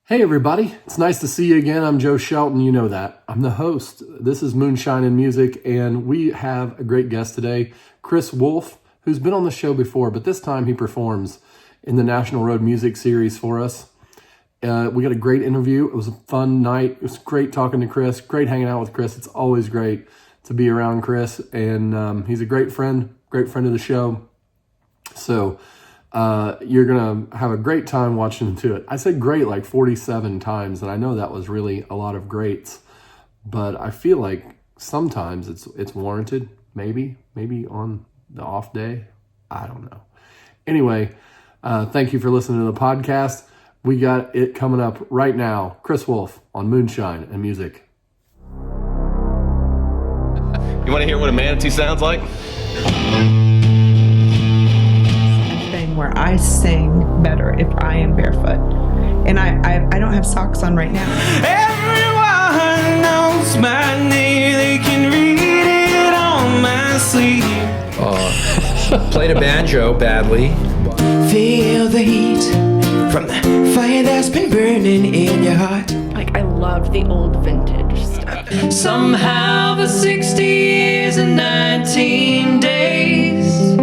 Hey everybody, it's nice to see you again. I'm Joe Shelton, you know that. I'm the host. This is Moonshine and Music, and we have a great guest today, Chris Wolf, who's been on the show before, but this time he performs in the National Road Music Series for us. We got a great interview. It was a fun night. It was great talking to Chris, great hanging out with Chris. It's always great to be around Chris, and he's a great friend of the show. So you're going to have a great time watching to it. I said great like 47 times, and I know that was really a lot of greats, but I feel like sometimes it's warranted, maybe on the off day. I don't know. Anyway, thank you for listening to the podcast. We got it coming up right now. Chris Wolf on Moonshine and Music. You want to hear what a manatee sounds like? Where I sing better if I am barefoot, and I don't have socks on right now. Everyone knows my name, they can read it on my sleeve. Played a banjo badly. Feel the heat from the fire that's been burning in your heart. Like, I loved the old vintage stuff. Somehow the 60 years and 19 days,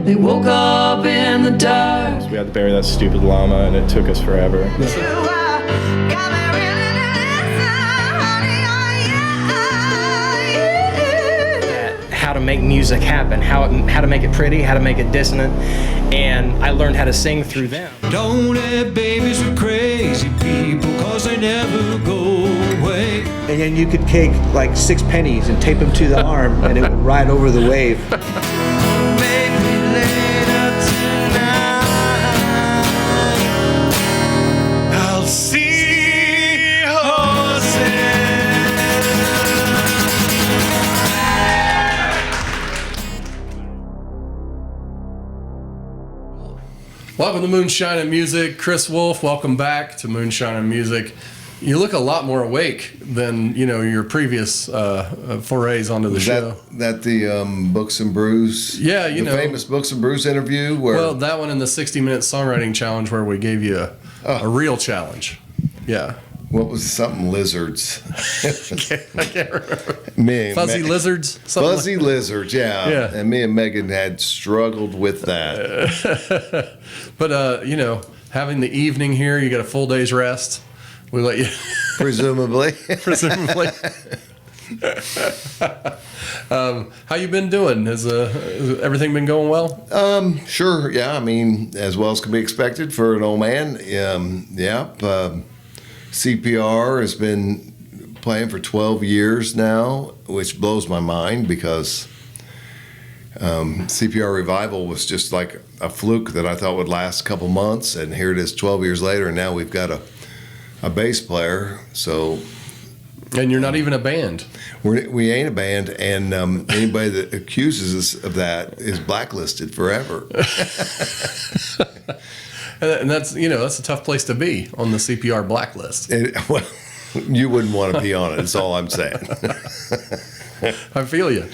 they woke up in the dark. We had to bury that stupid llama, and it took us forever. How to make music happen, how to make it pretty, how to make it dissonant, and I learned how to sing through them. Don't let babies with crazy people, cause they never go away. And then you could take like 6 pennies and tape them to the arm, and it would ride over the wave. Welcome to Moonshine and Music. Chris Wolf, welcome back to Moonshine and Music. You look a lot more awake than, your previous forays onto the show. That the Books and Brews? Yeah, the famous Books and Brews interview? Well, that one in the 60-minute songwriting challenge where we gave you a real challenge. Yeah. What was something lizards? I can't remember. Fuzzy lizards? Fuzzy lizards, yeah. And me and Megan had struggled with that. But, having the evening here, you got a full day's rest. We let you... Presumably. How you been doing? Has everything been going well? Sure, yeah. I mean, as well as can be expected for an old man. CPR has been playing for 12 years now, which blows my mind because CPR Revival was just like a fluke that I thought would last a couple months, and here it is 12 years later, and now we've got a bass player. So, and you're not even a band. We ain't a band, and anybody that accuses us of that is blacklisted forever. And that's a tough place to be on the CPR blacklist. Well, you wouldn't want to be on it. That's all I'm saying. I feel you.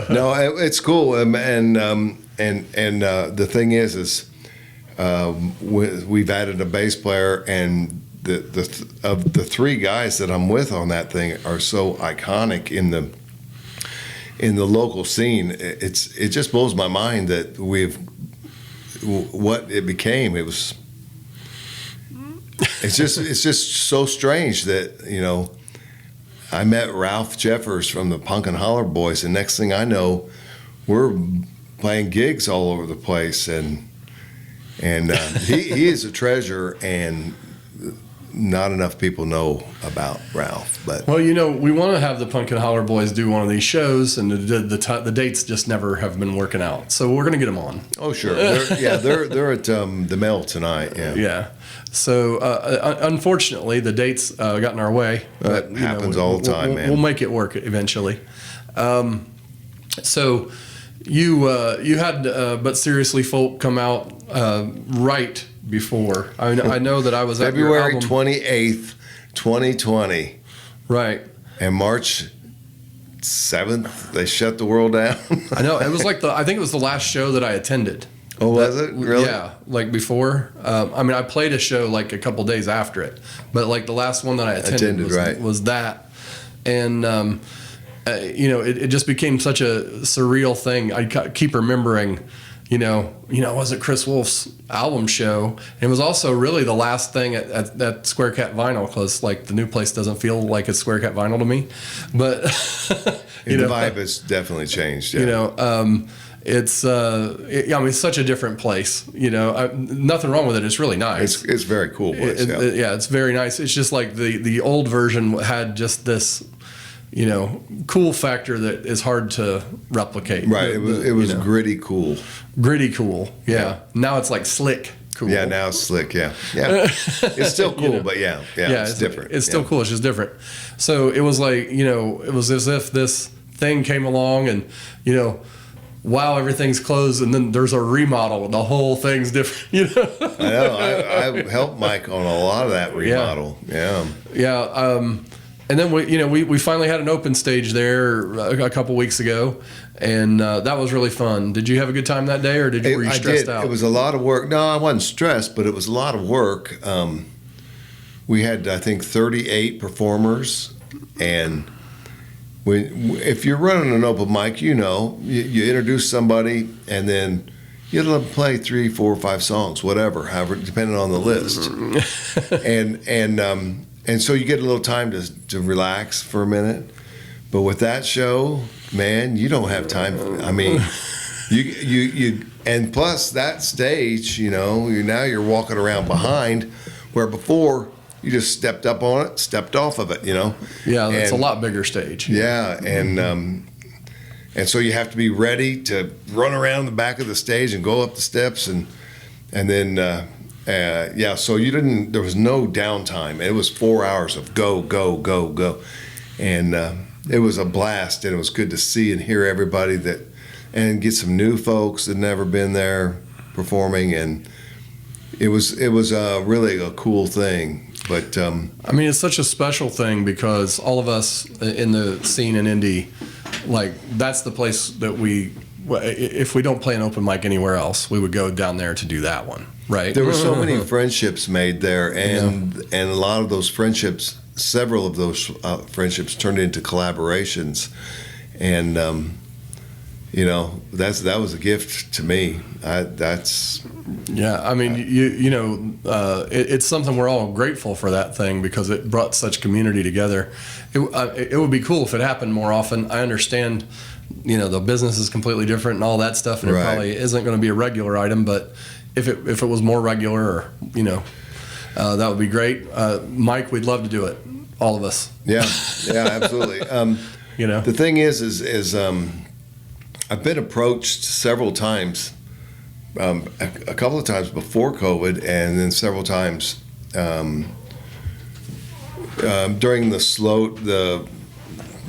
No, it's cool, and the thing is we've added a bass player, and of the 3 guys that I'm with on that thing are so iconic in the local scene. It just blows my mind that what it became. It's just so strange that I met Ralph Jeffers from the Punk and Holler Boys, and next thing I know, we're playing gigs all over the place, and he is a treasure, and not enough people know about Ralph. But well, we want to have the Punk and Holler Boys do one of these shows, and the dates just never have been working out. So we're gonna get them on. Oh sure, they're at the Mill tonight. Yeah. So unfortunately, the dates got in our way. That happens all the time, man. We'll make it work eventually. So you had But Seriously Folk come out right before. I know that I was at February your album. 28th, 2020. Right. And March 7th, they shut the world down. I know. It was I think it was the last show that I attended. Oh, was it really? Yeah, like before. I mean, I played a show like a couple days after it, but like the last one that I attended was that, and it just became such a surreal thing. I keep remembering, it wasn't Chris Wolf's album show. It was also really the last thing at Square Cat Vinyl, because like the new place doesn't feel like it's Square Cat Vinyl to me, but the vibe has definitely changed. Yeah. It's it's such a different place. Nothing wrong with it. It's really nice. It's very cool place. It's very nice. It's just like the old version had just this, cool factor that is hard to replicate. Right. It was gritty cool. Gritty cool. Yeah. Now it's like slick cool. Yeah. Now it's slick. Yeah. Yeah. It's still cool, but yeah. It's different. It's still cool. It's just different. So it was like, it was as if this thing came along and, wow, everything's closed, and then there's a remodel. The whole thing's different. I know. I helped Mike on a lot of that remodel. Yeah. And then we finally had an open stage there a couple weeks ago, and that was really fun. Did you have a good time that day, or were you stressed out? It was a lot of work. No, I wasn't stressed, but it was a lot of work. We had, I think, 38 performers, and if you're running an open mic, you introduce somebody and then you let them play 3, 4, 5 songs, whatever, however, depending on the list. and so you get a little time to relax for a minute. But with that show, man, you don't have time. I mean, you and plus that stage, now you're walking around behind, where before you just stepped up on it, stepped off of it, Yeah, it's a lot bigger stage. Yeah, and so you have to be ready to run around the back of the stage and go up the steps, and then so there was no downtime. It was 4 hours of go, and it was a blast, and it was good to see and hear everybody and get some new folks that never been there performing, and it was really a cool thing. But I mean, it's such a special thing because all of us in the scene in Indy, like that's the place that if we don't play an open mic anywhere else, we would go down there to do that one, right? There were so many friendships made there, and a lot of those friendships, several of those friendships turned into collaborations, and that was a gift to me. I mean, it's something we're all grateful for, that thing, because it brought such community together. It would be cool if it happened more often. I understand, the business is completely different and all that stuff, and it probably isn't going to be a regular item. But if it was more regular, or that would be great. Mike, we'd love to do it, all of us. Yeah, absolutely. The thing is I've been approached several times. A couple of times before COVID, and then several times during the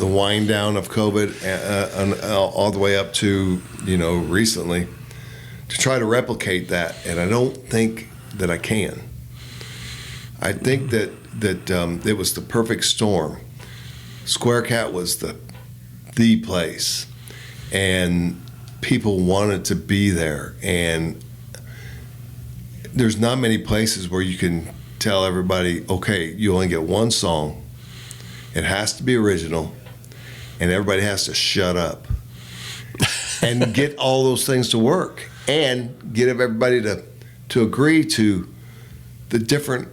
wind down of COVID, all the way up to recently, to try to replicate that, and I don't think that I can. I think that it was the perfect storm. Square Cat was the place, and people wanted to be there, and there's not many places where you can tell everybody, okay, you only get one song, it has to be original, and everybody has to shut up and get all those things to work, and get everybody to agree to the different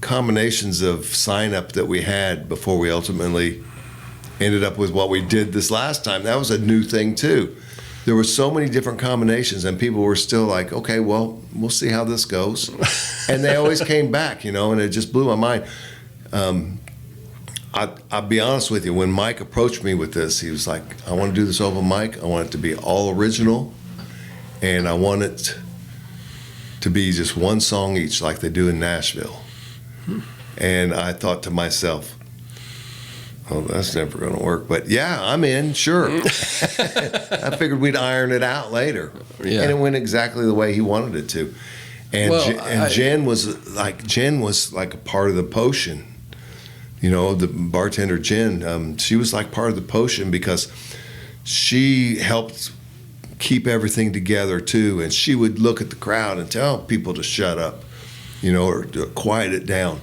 combinations of sign up that we had before we ultimately ended up with what we did this last time. That was a new thing too. There were so many different combinations, and people were still like, okay, well, we'll see how this goes. And they always came back, and it just blew my mind. I'll be honest with you, when Mike approached me with this, he was like, I want to do this open mic. I want it to be all original, and I want it to be just one song each, like they do in Nashville. And I thought to myself, oh, that's never going to work. But yeah, I'm in, sure. I figured we'd iron it out later. Yeah. And it went exactly the way he wanted it to. And Jen was like a part of the potion. The bartender Jen, she was like part of the potion, because she helped keep everything together too. And she would look at the crowd and tell people to shut up, or to quiet it down,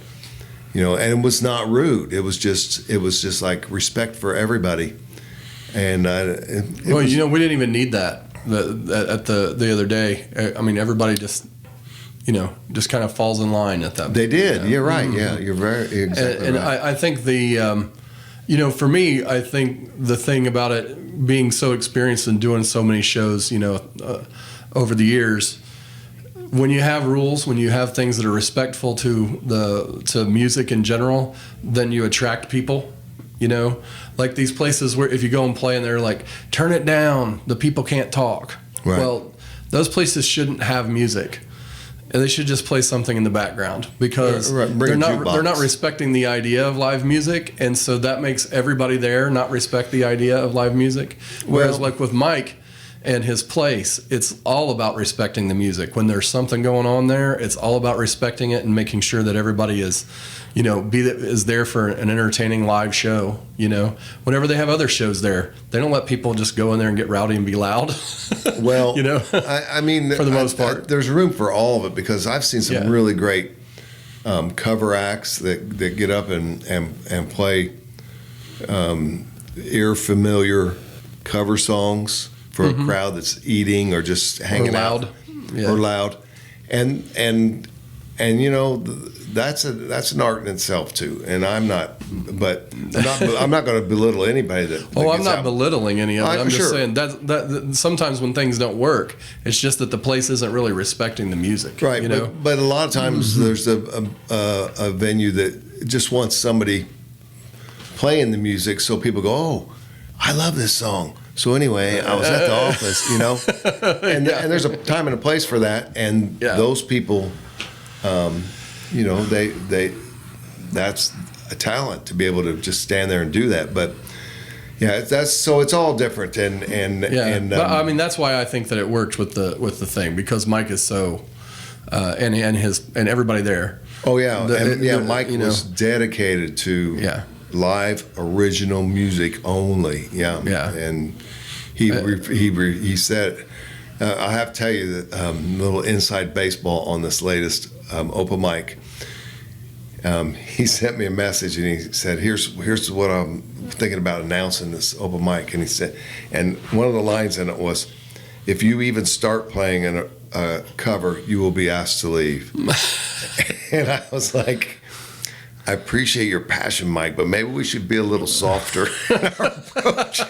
and it was not rude. It was just like respect for everybody. And we didn't even need that at the other day. I mean, everybody just just kind of falls in line at that. They did. You're right. Yeah, you're exactly and right. I think for me, I think the thing about it being so experienced and doing so many shows, over the years, when you have rules, when you have things that are respectful to music in general, then you attract people. Like these places where if you go and play and they're like, turn it down, the people can't talk. Right. Well, those places shouldn't have music. They should just play something in the background because they're not respecting the idea of live music, and so that makes everybody there not respect the idea of live music. Whereas like with Mike and his place, it's all about respecting the music. When there's something going on there, it's all about respecting it and making sure that everybody is is there for an entertaining live show. Whenever they have other shows there, they don't let people just go in there and get rowdy and be loud. Well, I mean, for the most part, there's room for all of it because I've seen some really great cover acts that get up and play ear familiar cover songs for a crowd that's eating or just hanging out or loud, and that's an art in itself too. And I'm not going to belittle anybody that. I'm not belittling any of it. I'm just saying that sometimes when things don't work, it's just that the place isn't really respecting the music. Right. But a lot of times there's a venue that just wants somebody playing the music, so people go, "Oh, I love this song." So anyway, I was at the office, and there's a time and a place for that, and those people, they that's a talent to be able to just stand there and do that. But it's all different, and but I mean that's why I think that it worked with the thing because Mike is so, and everybody there. Oh yeah, Mike was dedicated to live original music only. Yeah. And he said, I have to tell you that little inside baseball on this latest open mic. He sent me a message and he said, "Here's what I'm thinking about announcing this open mic." And he said, and one of the lines in it was, "If you even start playing a cover, you will be asked to leave." And I was like, I appreciate your passion, Mike, but maybe we should be a little softer in our approach.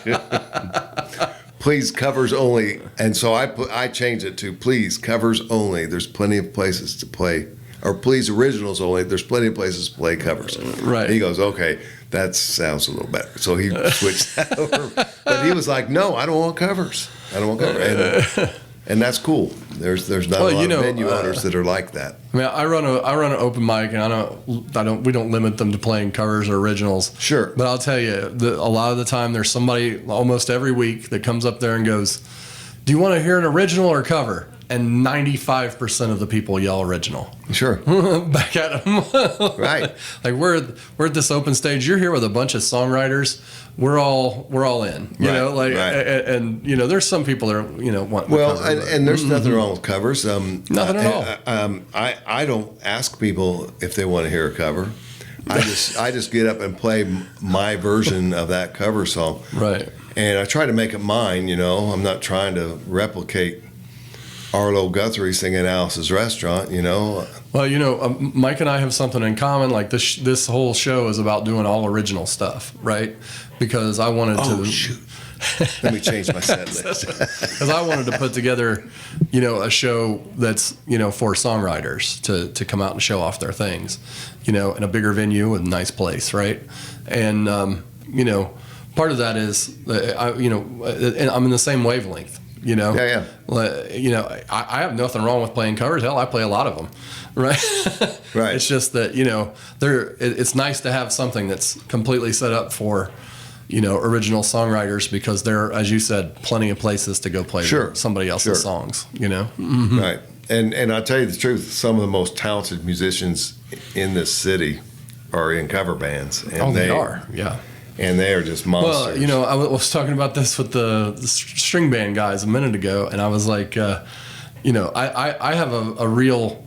Please, covers only. And so I changed it to please, covers only. There's plenty of places to play. Or please, originals only. There's plenty of places to play covers. Right. And he goes, okay, that sounds a little better. So he switched that over. But he was like, no, I don't want covers. I don't want covers. And that's cool. There's not a lot of venue owners that are like that. I mean, I run an open mic, and we don't limit them to playing covers or originals. Sure. But I'll tell you, a lot of the time, there's somebody almost every week that comes up there and goes, "Do you want to hear an original or cover?" And 95% of the people yell original. Sure. Back at them. Right. Like we're at this open stage. You're here with a bunch of songwriters. We're all in. You know, like and there's some people that are want. Well, and there's nothing wrong with covers. Nothing at all. I don't ask people if they want to hear a cover. I just get up and play my version of that cover song. Right. And I try to make it mine. I'm not trying to replicate Arlo Guthrie singing Alice's Restaurant, Well, Mike and I have something in common. Like this whole show is about doing all original stuff, right? Because I wanted to. Oh, shoot. Let me change my set list. Because I wanted to put together, a show that's, for songwriters to come out and show off their things, in a bigger venue with a nice place, right? And, part of that is, and I'm in the same wavelength. Yeah. I have nothing wrong with playing covers. Hell, I play a lot of them, right? Right. It's just that it's nice to have something that's completely set up for original songwriters because there are, as you said, plenty of places to go play somebody else's songs. Mm-hmm. Right. And I'll tell you the truth, some of the most talented musicians in this city are in cover bands. And they are. Yeah. and they are just monsters. Well, you know, I was talking about this with the string band guys a minute ago, and I was like, you know, I have a real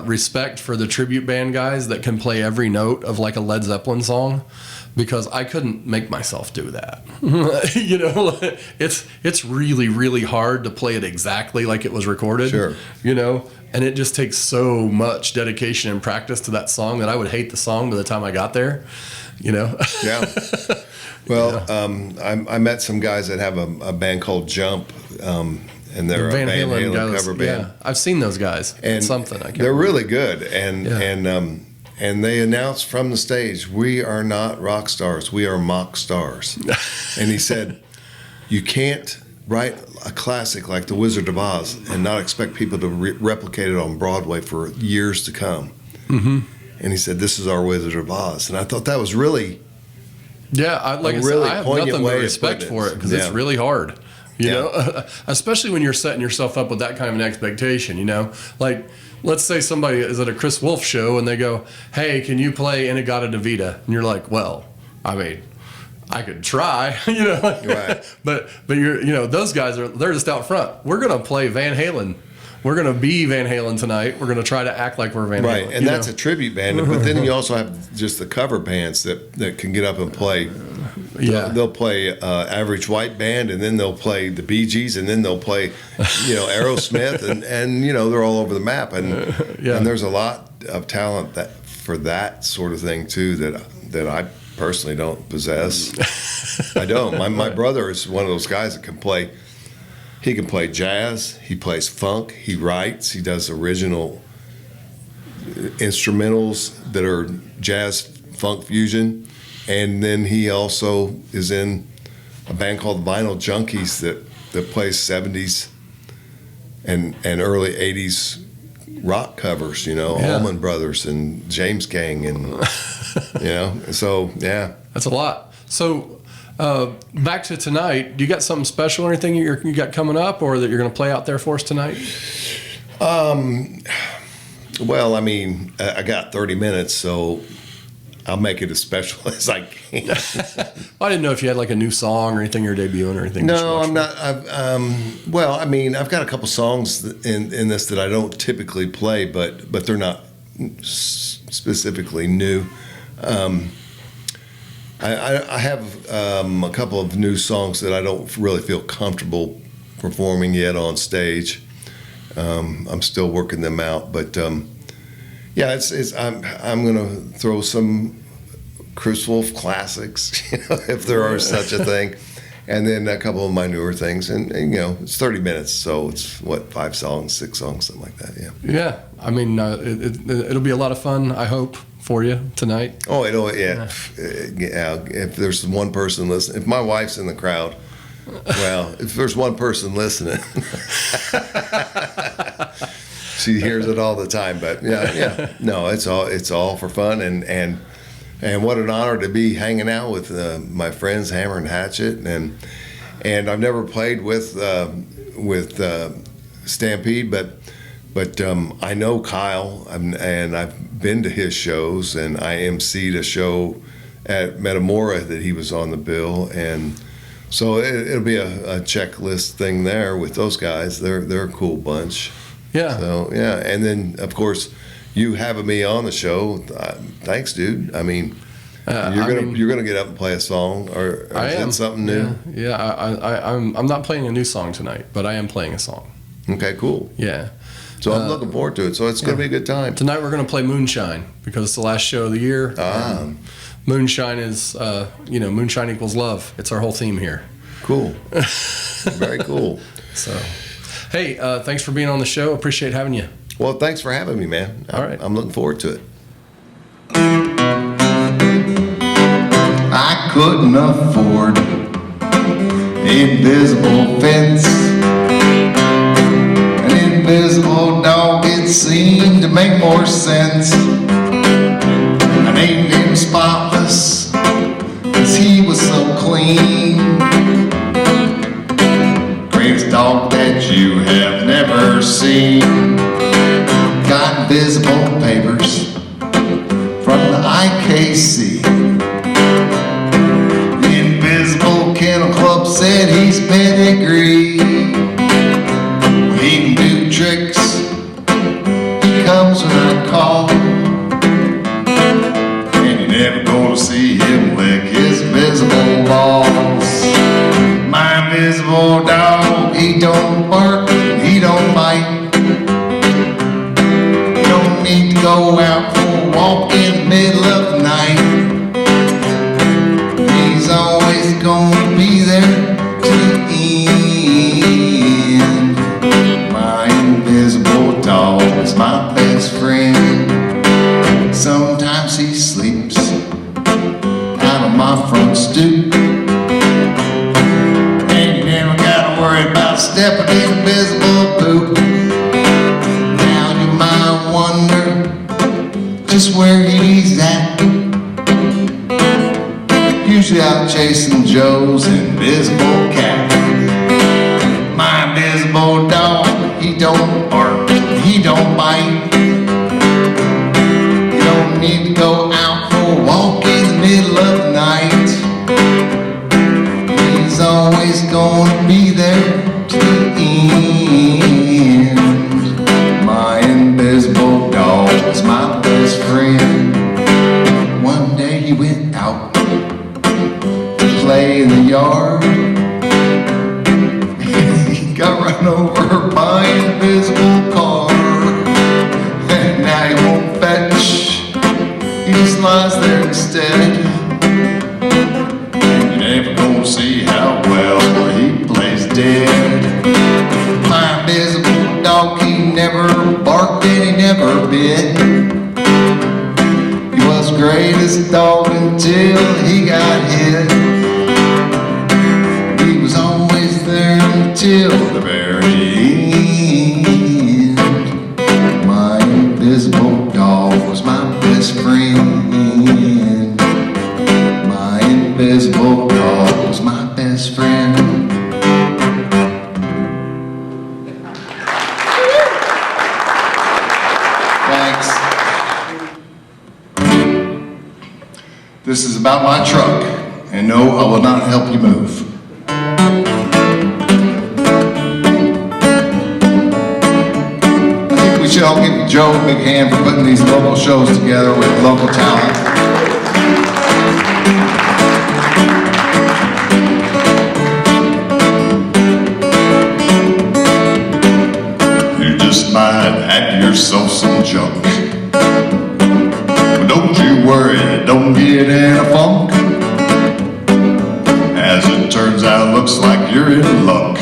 respect for the tribute band guys that can play every note of like a Led Zeppelin song, because I couldn't make myself do that. You know, it's really, really hard to play it exactly like it was recorded. Sure. You know, and it just takes so much dedication and practice to that song that I would hate the song by the time I got there. You know. Yeah. Well, I met some guys that have a band called Jump, and they're a Van Halen cover band. Yeah, I've seen those guys. And it's something. I can't they're remember. really good, and they announced from the stage, "We are not rock stars, we are mock stars." And he said, "You can't write a classic like The Wizard of Oz and not expect people to replicate it on Broadway for years to come." Mm-hmm. And he said, "This is our Wizard of Oz," and I thought that was really, yeah. I have nothing but respect for it, because it's really hard. You know, especially when you're setting yourself up with that kind of an expectation, you know, like let's say somebody is at a Chris Wolf show and they go, "Hey, can you play Inagata Davida?" And you're like, "Well, I mean, I could try," you know, right. but you're, you know, those guys they're just out front. We're going to play Van Halen. We're going to be Van Halen tonight. We're going to try to act like we're Van Halen. Right, and that's know? a tribute band. But then you also have just the cover bands that can get up and play. Yeah. They'll play Average White Band, and then they'll play the Bee Gees, and then they'll play, you know, Aerosmith, and you know, they're all over the map. And and there's a lot of talent for that sort of thing too that I personally don't possess. I don't. My brother is one of those guys that can play. He can play jazz. He plays funk. He writes. He does original instrumentals that are jazz funk fusion. And then he also is in a band called Vinyl Junkies that plays 70s and early 80s rock covers, you know, Allman Brothers and James Gang, and, you know, so, yeah. That's a lot. So back to tonight, do you got something special or anything you got coming up, or that you're going to play out there for us tonight? Well, I mean, I got 30 minutes, so I'll make it as special as I can. I didn't know if you had like a new song or anything you're debuting or anything. No, I'm not. Well, I mean, I've got a couple songs in this that I don't typically play, but they're not specifically new. I have a couple of new songs that I don't really feel comfortable performing yet on stage. I'm still working them out, but yeah, I'm gonna throw some Chris Wolf classics, you know, if there are such a thing, and then a couple of my newer things, and you know, it's 30 minutes, so it's what, 5 songs, 6 songs, something like that. Yeah. Yeah, I mean, it'll be a lot of fun, I hope, for you tonight. Oh, yeah. If there's one person listening, if my wife's in the crowd, well, if there's one person listening, she hears it all the time. But yeah, no, it's all for fun, and what an honor to be hanging out with my friends Hammer and Hatchet, and I've never played with Stampede, but I know Kyle, and I've been to his shows, and I emceed a show at Metamora that he was on the bill, and so it'll be a checklist thing there with those guys. They're a cool bunch. Yeah. So yeah, and then of course you having me on the show. Thanks, dude. I mean, you're gonna get up and play a song, or is it something new? Yeah. I'm not playing a new song tonight, but I am playing a song. Okay, cool. Yeah. So I'm looking forward to it. So it's going to be a good time. Tonight we're going to play Moonshine because it's the last show of the year. Moonshine is, Moonshine equals love. It's our whole theme here. Cool. Very cool. So, hey, thanks for being on the show. Appreciate having you. Well, thanks for having me, man. All right. I'm looking forward to it. I couldn't afford invisible fence. Invisible dog, it seemed to make more sense. I named him Spotless, 'cause he was so clean. Greatest dog that you have never seen. Got invisible papers from the IKC. need to go out for a walk in the middle of the night. He's always gonna be there to the end. My invisible dog is my best friend. Sometimes he sleeps out on my front stoop, and you never gotta worry about stepping in invisible poop. Now you might wonder just where he's at. Usually out chasing Joe's invisible cat. My invisible dog, he don't bark, he don't bite. You don't need to go out for a walk in the middle of the night. He's always gonna be there to the end. My invisible dog is my best friend. One day he went out to play in the yard. He got run over by an invisible car. And now he won't fetch, he just lies there instead. And you're never gonna see how well he plays dead. My invisible dog, he never barked and he never bit. He was greatest dog until he got hit. He was always there until the very end. My invisible dog was my best friend. My invisible dog was my best friend. Thanks. This is about my truck, and no, I will not help you move. I think we should all give Joe a big hand for putting these local shows together with local talent. You just might have yourself some junk. But don't you worry, don't get in a funk. As it turns out, looks like you're in luck.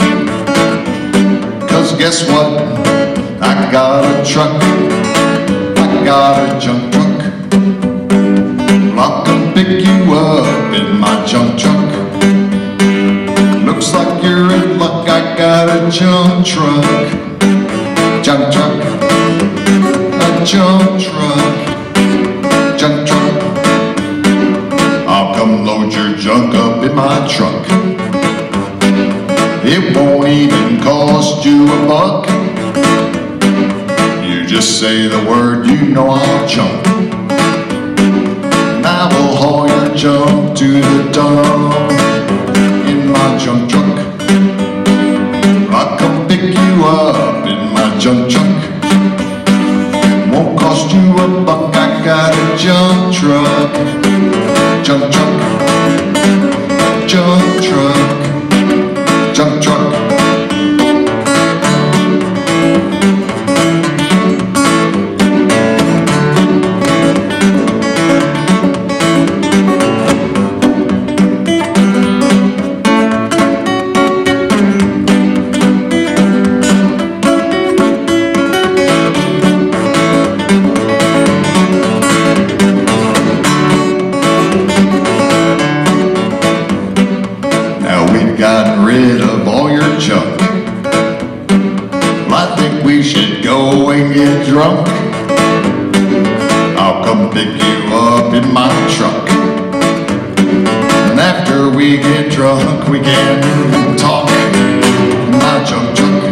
'Cause guess what? I got a truck. I got a junk truck. I'll come pick you up in my junk truck. Looks like you're in luck. I got a junk truck. Junk truck. A junk truck. Junk truck. I'll come load your junk up in my truck. It won't even cost you $1. You just say the word, you know I'll jump. And I will haul your junk to the dump in my junk truck. I'll come pick you up in my junk truck. Won't cost you $1. I got a junk truck. Junk truck. Junk truck. Junk truck. Gotten rid of all your junk. Well, I think we should go and get drunk. I'll come pick you up in my truck. And after we get drunk, we can talk in my junk truck.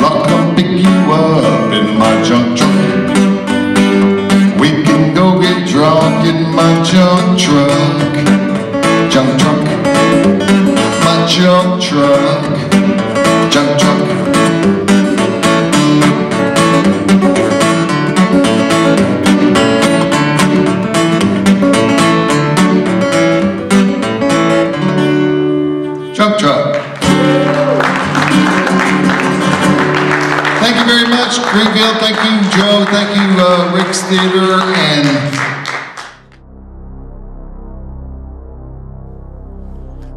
I'll come pick you up in my junk truck. We can go get drunk in my junk truck. Junk truck. My junk truck, junk truck. Junk truck. Thank you you very much, Greenfield. Thank you, Joe. Thank you, Rick's Theater. And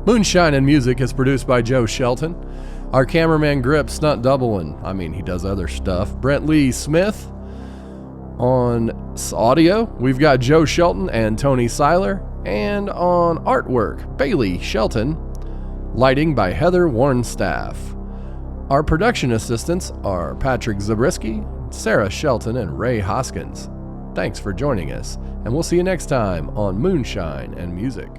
Moonshine and Music is produced by Joe Shelton. Our cameraman Grip stunt doubling. I mean, he does other stuff. Brent Lee Smith on audio. We've got Joe Shelton and Tony Seiler. And on artwork, Bailey Shelton. Lighting by Heather Warnstaff. Our production assistants are Patrick Zabriskie, Sarah Shelton, and Ray Hoskins. Thanks for joining us, and we'll see you next time on Moonshine and Music.